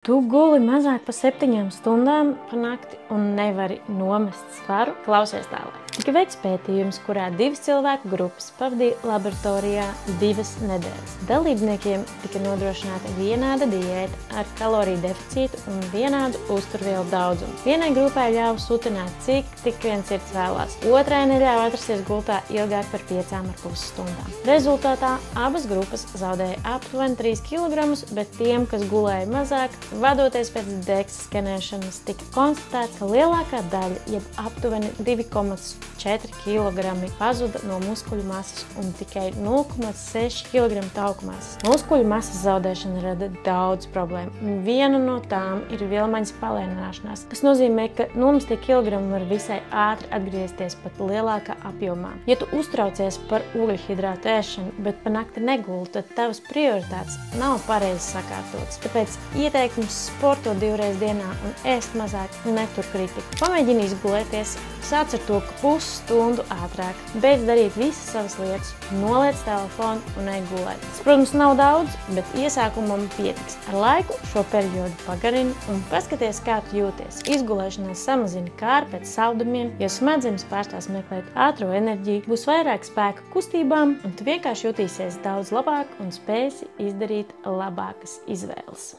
Tu guli mazāk par 7 stundām pa nakti un nevari nomest svaru? Klausies tālāk. Tika veikts pētījums, kurā 2 cilvēku grupas pavadīja laboratorijā 2 nedēļas. Dalībniekiem tika nodrošināta vienāda diēta ar kaloriju deficītu un vienādu uzturvielu daudzumu. Vienai grupai ļāva sutināt, cik tik vien sirds vēlās. Otrai neļāva atrasties gultā ilgāk par 5,5 stundām. Rezultātā abas grupas zaudēja aptuveni 3 kg, bet tiem, kas gulēja mazāk, vadoties pēc DEXA skenēšanas, tika konstatēts, ka lielākā daļa, jeb aptuveni 2,4 kg pazuda no muskuļu masas un tikai 0,6 kg tauku masas. Muskuļu masas zaudēšana rada daudz problēmu, un viena no tām ir vielmaņas palielināšanās, kas nozīmē, ka nomestie kilogrami var visai ātri atgriezties pat lielākā apjomā. Ja tu uztraucies par ugļhidrātu ēšanu, bet pa nakti neguli, tad tavas prioritātes nav pareizi sakārtotas. Tāpēc ieteikums sportot 2 reizes dienā un ēst mazāk un netur kritiku. Pamēģini izgulēties, sāc ar to, ka pusstundu ātrāk. Beidz darīt visas savas lietas, noliec telefonu un ej gulēt. Tas, protams, nav daudz, bet iesākumam pietiks. Ar laiku šo periodu pagarini un paskaties, kā tu jūties. Izgulēšanās samazina kāri pēc saldumiem, jo smadzenes pārstās meklēt ātro enerģiju, būs vairāk spēka kustībām un tu vienkārši jutīsies daudz labāk un spēsi izdarīt labākas izvēles.